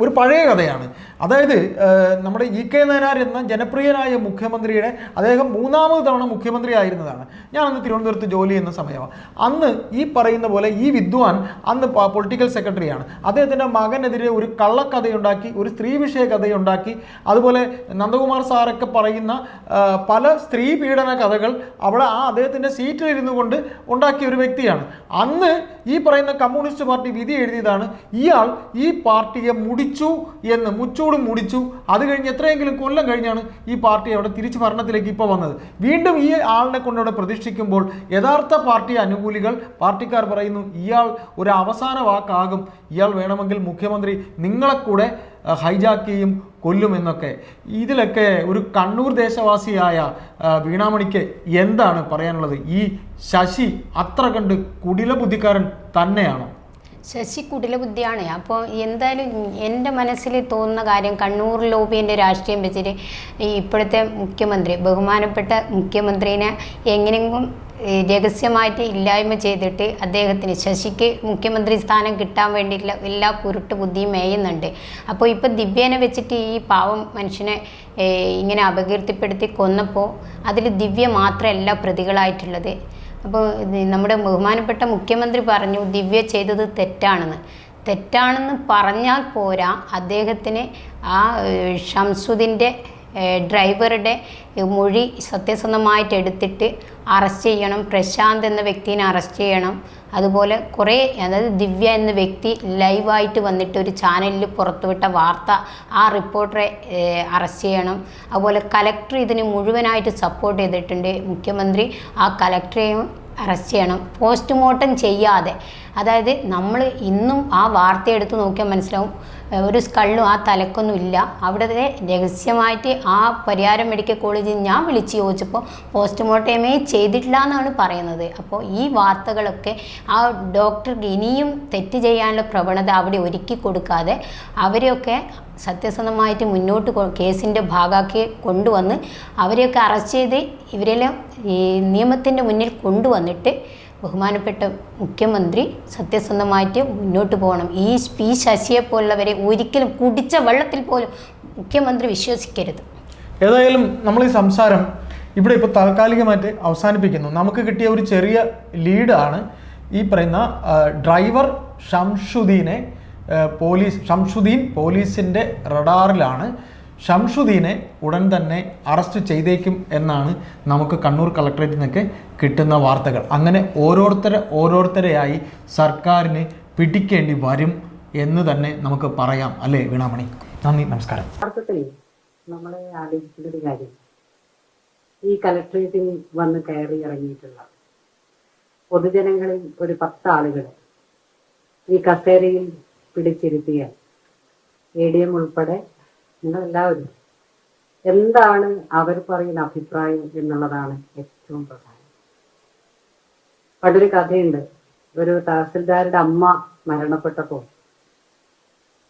ഒരു പഴയ കഥയാണ്. അതായത് നമ്മുടെ EK നായനാർ എന്ന ജനപ്രിയനായ മുഖ്യമന്ത്രിയുടെ, അദ്ദേഹം 3ാമത് തവണ മുഖ്യമന്ത്രി ആയിരുന്നതാണ്. ഞാനന്ന് തിരുവനന്തപുരത്ത് ജോലി ചെയ്യുന്ന സമയമാണ്. അന്ന് ഈ പറയുന്ന പോലെ ഈ വിദ്വാൻ അന്ന് പൊളിറ്റിക്കൽ സെക്രട്ടറിയാണ്. അദ്ദേഹത്തിൻ്റെ മകനെതിരെ ഒരു കള്ളക്കഥയുണ്ടാക്കി, ഒരു സ്ത്രീ വിഷയ കഥയുണ്ടാക്കി, അതുപോലെ നന്ദകുമാർ സാറൊക്കെ പറയുന്ന പല സ്ത്രീ പീഡന കഥകൾ അവിടെ അദ്ദേഹത്തിൻ്റെ സീറ്റിലിരുന്നു കൊണ്ട് ഉണ്ടാക്കിയ ഒരു വ്യക്തിയാണ്. അന്ന് ഈ പറയുന്ന കമ്മ്യൂണിസ്റ്റ് പാർട്ടി വിധി എഴുതിയതാണ്, ഇയാൾ ഈ പാർട്ടിയെ മുച്ചൂടും മുടിച്ചു. അത് കഴിഞ്ഞ് എത്രയെങ്കിലും കൊല്ലം കഴിഞ്ഞാണ് ഈ പാർട്ടി അവിടെ തിരിച്ച് ഭരണത്തിലേക്ക് ഇപ്പോൾ വന്നത്. വീണ്ടും ഈ ആളിനെ കൊണ്ടവിടെ പ്രതിഷ്ഠിക്കുമ്പോൾ യഥാർത്ഥ പാർട്ടി അനുകൂലികൾ, പാർട്ടിക്കാർ പറയുന്നു ഇയാൾ ഒരു അവസാന വാക്കാകും, ഇയാൾ വേണമെങ്കിൽ മുഖ്യമന്ത്രി നിങ്ങളെ കൂടെ ഹൈജാക്ക് ചെയ്യും, കൊല്ലുമെന്നൊക്കെ. ഇതിലൊക്കെ ഒരു കണ്ണൂർ ദേശവാസിയായ വീണാമണിക്ക് എന്താണ് പറയാനുള്ളത്? ഈ ശശി അത്ര കണ്ട് കുടില ബുദ്ധിക്കാരൻ തന്നെയാണോ? ശശി കുടില ബുദ്ധിയാണ്. അപ്പോൾ എന്തായാലും എൻ്റെ മനസ്സിൽ തോന്നുന്ന കാര്യം, കണ്ണൂർ ലോബിൻ്റെ രാഷ്ട്രീയം വെച്ചിട്ട് ഇപ്പോഴത്തെ മുഖ്യമന്ത്രി, ബഹുമാനപ്പെട്ട മുഖ്യമന്ത്രിനെ എങ്ങനെയെങ്കിലും രഹസ്യമായിട്ട് ഇല്ലായ്മ ചെയ്തിട്ട് അദ്ദേഹത്തിന്, ശശിക്ക് മുഖ്യമന്ത്രി സ്ഥാനം കിട്ടാൻ വേണ്ടിയിട്ടുള്ള എല്ലാ കുരുട്ട് ബുദ്ധിയും മേയുന്നുണ്ട്. അപ്പോൾ ഇപ്പോൾ ദിവ്യേനെ വെച്ചിട്ട് ഈ പാവം മനുഷ്യനെ ഇങ്ങനെ അപകീർത്തിപ്പെടുത്തി കൊന്നപ്പോൾ അതിൽ ദിവ്യ മാത്രമല്ല പ്രതികളായിട്ടുള്ളത്. അപ്പോൾ നമ്മുടെ ബഹുമാനപ്പെട്ട മുഖ്യമന്ത്രി പറഞ്ഞു ദിവ്യ ചെയ്തത് തെറ്റാണെന്ന് പറഞ്ഞാൽ പോരാ, അദ്ദേഹത്തിന് ആ ഷംസുദ്ദീൻ്റെ ഡ്രൈവറുടെ മൊഴി സത്യസന്ധമായിട്ട് എടുത്തിട്ട് അറസ്റ്റ് ചെയ്യണം, പ്രശാന്ത് എന്ന വ്യക്തിനെ അറസ്റ്റ് ചെയ്യണം. അതുപോലെ കുറേ, അതായത് ദിവ്യ എന്ന വ്യക്തി ലൈവായിട്ട് വന്നിട്ട് ഒരു ചാനലിൽ പുറത്തുവിട്ട വാർത്ത, ആ റിപ്പോർട്ടറെ അറസ്റ്റ് ചെയ്യണം. അതുപോലെ കലക്ടർ ഇതിന് മുഴുവനായിട്ട് സപ്പോർട്ട് ചെയ്തിട്ടുണ്ട്. മുഖ്യമന്ത്രി ആ കലക്ടറെയും അറസ്റ്റ് ചെയ്യണം. പോസ്റ്റ്മോർട്ടം ചെയ്യാതെ, അതായത് നമ്മൾ ഇന്നും ആ വാർത്ത എടുത്ത് നോക്കിയാൽ മനസ്സിലാവും ഒരു സ്കള്ളും ആ തലക്കൊന്നും ഇല്ല. അവിടുത്തെ രഹസ്യമായിട്ട് ആ പരിയാരം മെഡിക്കൽ കോളേജിൽ ഞാൻ വിളിച്ച് ചോദിച്ചപ്പോൾ പോസ്റ്റ്മോർട്ടമേ ചെയ്തിട്ടില്ല എന്നാണ് പറയുന്നത്. അപ്പോൾ ഈ വാർത്തകളൊക്കെ ആ ഡോക്ടർക്ക് ഇനിയും തെറ്റ് ചെയ്യാനുള്ള പ്രവണത അവിടെ ഒരുക്കി കൊടുക്കാതെ അവരെയൊക്കെ സത്യസന്ധമായിട്ട് മുന്നോട്ട് കേസിൻ്റെ ഭാഗമാക്കി കൊണ്ടുവന്ന് അവരെയൊക്കെ അറസ്റ്റ് ചെയ്ത് ഇവരെല്ലാം ഈ നിയമത്തിൻ്റെ മുന്നിൽ കൊണ്ടുവന്നിട്ട് ബഹുമാനപ്പെട്ട മുഖ്യമന്ത്രി സത്യസന്ധമായിട്ട് മുന്നോട്ട് പോകണം. ഈ ശശിയെ പോലുള്ളവരെ ഒരിക്കലും കുടിച്ച വെള്ളത്തിൽ പോലും മുഖ്യമന്ത്രി വിശ്വസിക്കരുത്. ഏതായാലും നമ്മൾ ഈ സംസാരം ഇവിടെ ഇപ്പോൾ താൽക്കാലികമായിട്ട് അവസാനിപ്പിക്കുന്നു. നമുക്ക് കിട്ടിയ ഒരു ചെറിയ ലീഡാണ് ഈ പറയുന്ന ഡ്രൈവർ ഷംഷുദ്ദീൻ പോലീസിൻ്റെ റഡാറിലാണ്. ഷംഷുദ്ദീനെ ഉടൻ തന്നെ അറസ്റ്റ് ചെയ്തേക്കും എന്നാണ് നമുക്ക് കണ്ണൂർ കളക്ടറേറ്റിൽ നിന്നൊക്കെ കിട്ടുന്ന വാർത്തകൾ. അങ്ങനെ ഓരോരുത്തരെയായി സർക്കാരിന് പിടിക്കേണ്ടി വരും എന്ന് തന്നെ നമുക്ക് പറയാം, അല്ലേ വീണാമണി? നന്ദി, നമസ്കാരം. യഥാർത്ഥത്തിൽ നമ്മളെ ആലോചിക്കുന്ന ഒരു കാര്യം, ഈ കളക്ടറേറ്റിൽ വന്ന് കയറി ഇറങ്ങിയിട്ടുള്ള പൊതുജനങ്ങളിൽ ഒരു 10 ആളുകളെ ഈ കസേരയിൽ പിടിച്ചിരുത്തിയാൽ ADM ഉൾപ്പെടെ നിങ്ങളെല്ലാവരും എന്താണ് അവർ പറയുന്ന അഭിപ്രായം എന്നുള്ളതാണ് ഏറ്റവും പ്രധാനം. പണ്ടൊരു കഥയുണ്ട്. ഒരു തഹസിൽദാരുടെ അമ്മ മരണപ്പെട്ടപ്പോൾ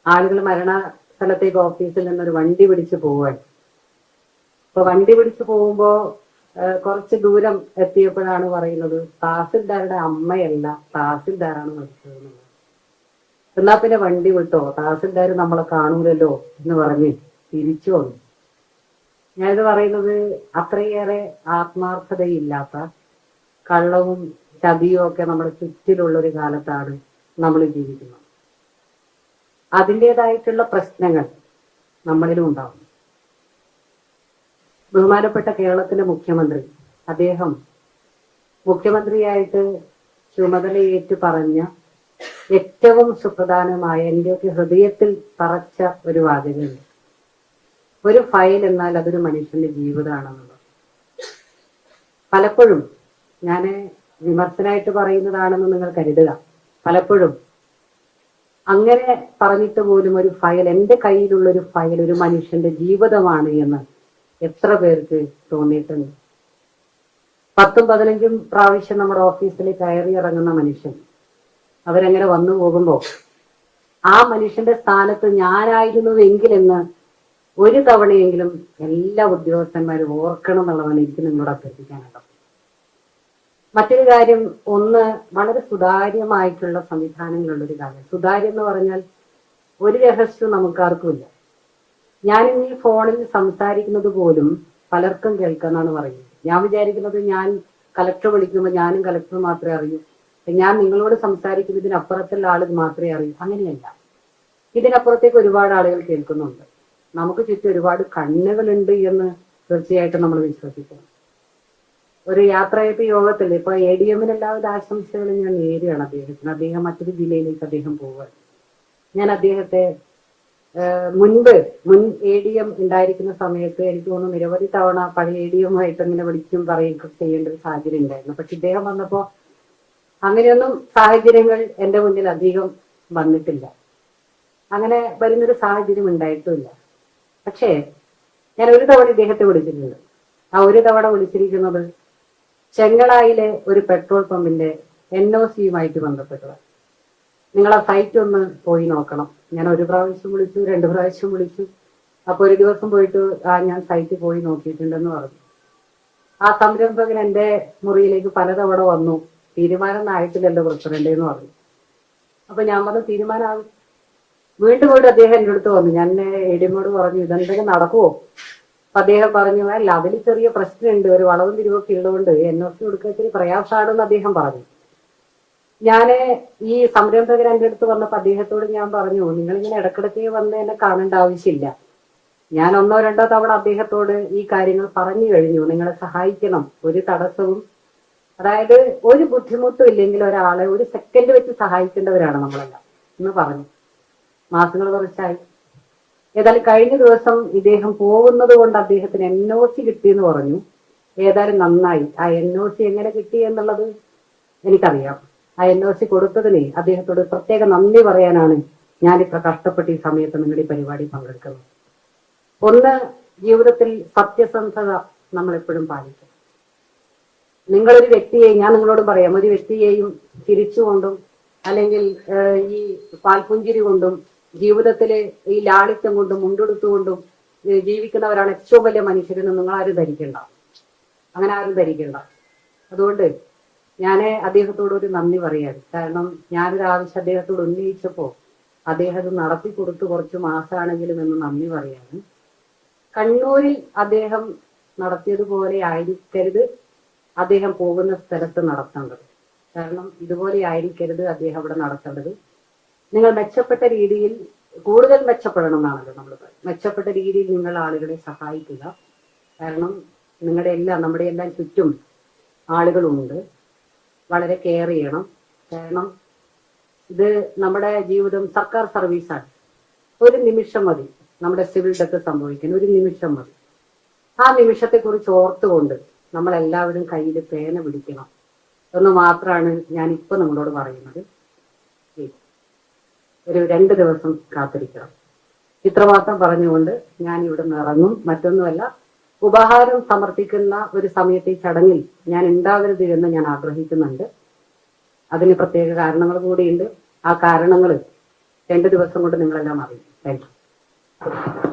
ആളുകൾ മരണ സ്ഥലത്തേക്ക് ഓഫീസിൽ നിന്നൊരു വണ്ടി പിടിച്ച് പോവുകയാണ്. അപ്പൊ വണ്ടി പിടിച്ച് പോകുമ്പോ കുറച്ച് ദൂരം എത്തിയപ്പോഴാണ് പറയുന്നത് തഹസിൽദാരുടെ അമ്മയല്ല, തഹസിൽദാരാണ് മരിച്ചത്. എന്നാ പിന്നെ വണ്ടി വിട്ടോ, തഹസിൽദാർ നമ്മളെ കാണൂലല്ലോ എന്ന് പറഞ്ഞ് തിരിച്ചു വന്നു. ഞാനിത് പറയുന്നത് അത്രയേറെ ആത്മാർത്ഥതയില്ലാത്ത കള്ളവും ചതിയും ഒക്കെ നമ്മുടെ ചുറ്റിലുള്ള ഒരു കാലത്താണ് നമ്മൾ ജീവിക്കുന്നത്. അതിൻ്റെതായിട്ടുള്ള പ്രശ്നങ്ങൾ നമ്മളിലും ഉണ്ടാവും. ബഹുമാനപ്പെട്ട കേരളത്തിലെ മുഖ്യമന്ത്രി, അദ്ദേഹം മുഖ്യമന്ത്രിയായിട്ട് ചുമതലയേറ്റു പറഞ്ഞ ഏറ്റവും സുപ്രധാനമായ എന്റെയൊക്കെ ഹൃദയത്തിൽ തറച്ച ഒരു വാചകമുണ്ട്. ഒരു ഫയൽ എന്നാൽ അതൊരു മനുഷ്യന്റെ ജീവിതമാണെന്നുള്ളത്. പലപ്പോഴും ഞാൻ വിമർശനമായിട്ട് പറയുന്നതാണെന്ന് നിങ്ങൾ കരുതുക. പലപ്പോഴും അങ്ങനെ പറഞ്ഞിട്ട് പോലും ഒരു ഫയൽ, എൻ്റെ കയ്യിലുള്ള ഒരു ഫയൽ ഒരു മനുഷ്യന്റെ ജീവിതമാണ് എന്ന് എത്ര പേർക്ക് തോന്നിയിട്ടുണ്ട്? 10ഉം 15ഉം പ്രാവശ്യം നമ്മുടെ ഓഫീസിൽ കയറി ഇറങ്ങുന്ന മനുഷ്യൻ അവരങ്ങനെ വന്നു പോകുമ്പോൾ ആ മനുഷ്യന്റെ സ്ഥാനത്ത് ഞാനായിരുന്നുവെങ്കിലെന്ന് ഒരു തവണയെങ്കിലും എല്ലാ ഉദ്യോഗസ്ഥന്മാരും ഓർക്കണം എന്നുള്ളതാണ് എനിക്ക് നിങ്ങളോട് അഭ്യർത്ഥിക്കാനുള്ളത്. മറ്റൊരു കാര്യം, ഒന്ന് വളരെ സുതാര്യമായിട്ടുള്ള സംവിധാനങ്ങളുള്ളൊരു കാര്യം. സുതാര്യം എന്ന് പറഞ്ഞാൽ ഒരു രഹസ്യവും നമുക്കാർക്കുമില്ല. ഞാനിന്ന് ഈ ഫോണിൽ സംസാരിക്കുന്നത് പോലും പലർക്കും കേൾക്കാന്നാണ് പറയുന്നത്. ഞാൻ വിചാരിക്കുന്നത് ഞാൻ കലക്ടർ വിളിക്കുമ്പോൾ ഞാനും കലക്ടർ മാത്രമേ അറിയൂ, ഞാൻ നിങ്ങളോട് സംസാരിക്കുന്നതിനപ്പുറത്തുള്ള ആളുകൾ മാത്രമേ അറിയൂ. അങ്ങനെയല്ല, ഇതിനപ്പുറത്തേക്ക് ഒരുപാട് ആളുകൾ കേൾക്കുന്നുണ്ട്. നമുക്ക് ചുറ്റും ഒരുപാട് കണ്ണുകളുണ്ട് എന്ന് തീർച്ചയായിട്ടും നമ്മൾ വിശ്വസിക്കണം. ഒരു യാത്രയപ്പ് യോഗത്തിൽ ഇപ്പൊ ADM-ന് എല്ലാവിധ ആശംസകളും ഞാൻ നേരുകയാണ് അദ്ദേഹത്തിന്. അദ്ദേഹം മറ്റൊരു ജില്ലയിലേക്ക് അദ്ദേഹം പോവുകയാണ്. ഞാൻ അദ്ദേഹത്തെ മുൻ ADM ഉണ്ടായിരിക്കുന്ന സമയത്ത് എനിക്ക് തോന്നുന്നു നിരവധി തവണ പഴയ ADM-ആയിട്ട് അങ്ങനെ വിളിക്കും പറയുകയൊക്കെ ചെയ്യേണ്ട ഒരു സാഹചര്യം ഉണ്ടായിരുന്നു. പക്ഷെ ഇദ്ദേഹം വന്നപ്പോ അങ്ങനെയൊന്നും സാഹചര്യങ്ങൾ എൻ്റെ മുന്നിൽ അധികം വന്നിട്ടില്ല. അങ്ങനെ വരുന്നൊരു സാഹചര്യം ഉണ്ടായിട്ടുമില്ല. പക്ഷേ ഞാൻ ഒരു തവണ ഇദ്ദേഹത്തെ വിളിച്ചിട്ടുണ്ട്. ആ ഒരു തവണ വിളിച്ചിരിക്കുന്നത് ചെങ്ങളായിലെ ഒരു പെട്രോൾ പമ്പിന്റെ NOC-യുമായിട്ട് ബന്ധപ്പെട്ടതാണ്. നിങ്ങൾ ആ സൈറ്റ് ഒന്ന് പോയി നോക്കണം. ഞാൻ 1 പ്രാവശ്യം വിളിച്ചു, 2 പ്രാവശ്യം വിളിച്ചു. അപ്പൊ ഒരു ദിവസം പോയിട്ട് ഞാൻ സൈറ്റ് പോയി നോക്കിയിട്ടുണ്ടെന്ന് പറഞ്ഞു. ആ സംരംഭകൻ എൻ്റെ മുറിയിലേക്ക് പലതവണ വന്നു. തീരുമാനം ആയിട്ടില്ലല്ലോ പ്രസിഡന്റ് എന്ന് പറഞ്ഞു. അപ്പൊ ഞാൻ പറഞ്ഞു തീരുമാനമാകും. വീണ്ടും അദ്ദേഹം എൻ്റെ അടുത്ത് വന്നു. ഞാൻ ADM-ഓട് പറഞ്ഞു ഇതെന്തെങ്കിലും നടക്കുവോ? അപ്പൊ അദ്ദേഹം പറഞ്ഞു അല്ല, അതിൽ ചെറിയ പ്രശ്നമുണ്ട്, ഒരു വളവും തിരിവൊക്കെ ഉള്ളതുകൊണ്ട് NOC കൊടുക്കാൻ ഇത്തിരി പ്രയാസമാണെന്ന് അദ്ദേഹം പറഞ്ഞു. ഞാന് ഈ സംരംഭകൻ എൻ്റെ അടുത്ത് വന്നപ്പോ അദ്ദേഹത്തോട് ഞാൻ പറഞ്ഞു നിങ്ങളിങ്ങനെ ഇടക്കിടക്ക് വന്ന് എന്നെ കാണേണ്ട ആവശ്യമില്ല. ഞാൻ 1 or 2 തവണ അദ്ദേഹത്തോട് ഈ കാര്യങ്ങൾ പറഞ്ഞു കഴിഞ്ഞു. നിങ്ങളെ സഹായിക്കണം, ഒരു തടസ്സവും, അതായത് ഒരു ബുദ്ധിമുട്ടും ഇല്ലെങ്കിൽ ഒരാളെ ഒരു സെക്കൻഡ് വെച്ച് സഹായിക്കേണ്ടവരാണ് നമ്മളെല്ലാം എന്ന് പറഞ്ഞു. മാസങ്ങൾ കുറച്ചായി. ഏതായാലും കഴിഞ്ഞ ദിവസം ഇദ്ദേഹം പോകുന്നത് കൊണ്ട് അദ്ദേഹത്തിന് NOC കിട്ടിയെന്ന് പറഞ്ഞു. ഏതായാലും നന്നായി. ആ NOC എങ്ങനെ കിട്ടി എന്നുള്ളത് എനിക്കറിയാം. ആ NOC കൊടുത്തതിന് അദ്ദേഹത്തോട് പ്രത്യേക നന്ദി പറയാനാണ് ഞാനിപ്പോ കഷ്ടപ്പെട്ട് ഈ സമയത്ത് നിങ്ങളുടെ ഈ പരിപാടി പങ്കെടുക്കുന്നത്. ഒന്ന്, ജീവിതത്തിൽ സത്യസന്ധത നമ്മൾ എപ്പോഴും പാലിക്കണം. നിങ്ങളൊരു വ്യക്തിയെ, ഞാൻ നിങ്ങളോട് പറയാം, ഒരു വ്യക്തിയെയും ചിരിച്ചുകൊണ്ടും അല്ലെങ്കിൽ ഈ പാൽപുഞ്ചിരി കൊണ്ടും ജീവിതത്തിലെ ഈ ലാളിത്യം കൊണ്ടും മുണ്ടെടുത്തുകൊണ്ടും ജീവിക്കുന്നവരാണ് ഏറ്റവും വലിയ മനുഷ്യരെന്ന് നിങ്ങൾ ആരും ധരിക്കണ്ട. അങ്ങനെ ആരും ധരിക്കണ്ട. അതുകൊണ്ട് ഞാൻ അദ്ദേഹത്തോട് ഒരു നന്ദി പറയാണ്. കാരണം ഞാനൊരു ആവശ്യം അദ്ദേഹത്തോട് ഉന്നയിച്ചപ്പോ അദ്ദേഹം അത് നടത്തി കൊടുത്തു കുറച്ച് മാസമാണെങ്കിലും എന്ന് നന്ദി പറയാണ്. കണ്ണൂരിൽ അദ്ദേഹം നടത്തിയതുപോലെ ആയിരിക്കരുത് അദ്ദേഹം പോകുന്ന സ്ഥലത്ത് നടത്തേണ്ടത്. കാരണം ഇതുപോലെ ആയിരിക്കരുത് അദ്ദേഹം അവിടെ നടത്തേണ്ടത്. നിങ്ങൾ മെച്ചപ്പെട്ട രീതിയിൽ കൂടുതൽ മെച്ചപ്പെടണം എന്നാണല്ലോ നമ്മൾ പറയുന്നത്. മെച്ചപ്പെട്ട രീതിയിൽ നിങ്ങൾ ആളുകളെ സഹായിക്കുക. കാരണം നമ്മുടെ എല്ലാം ചുറ്റും ആളുകളുണ്ട്. വളരെ കെയർ ചെയ്യണം. കാരണം ഇത് നമ്മുടെ ജീവിതം സർക്കാർ സർവീസാണ്. ഒരു നിമിഷം മതി നമ്മുടെ സിവിൽ ഡെത്ത് സംഭവിക്കാൻ, ഒരു നിമിഷം മതി. ആ നിമിഷത്തെക്കുറിച്ച് ഓർത്തുകൊണ്ട് നമ്മളെല്ലാവരും കയ്യിൽ പേന പിടിക്കണം എന്ന് മാത്രമാണ് ഞാൻ ഇപ്പൊ നിങ്ങളോട് പറയുന്നത്. ഒരു 2 ദിവസം കാത്തിരിക്കണം. ഇത്രമാത്രം പറഞ്ഞുകൊണ്ട് ഞാൻ ഇവിടെ നിന്ന് ഇറങ്ങും. മറ്റൊന്നുമല്ല, ഉപഹാരം സമർപ്പിക്കുന്ന ഒരു സമയത്ത് ഈ ചടങ്ങിൽ ഞാൻ ഉണ്ടാകരുത് എന്ന് ഞാൻ ആഗ്രഹിക്കുന്നുണ്ട്. അതിന് പ്രത്യേക കാരണങ്ങൾ കൂടിയുണ്ട്. ആ കാരണങ്ങൾ 2 ദിവസം കൊണ്ട് നിങ്ങളെല്ലാം അറിയും. Thank you.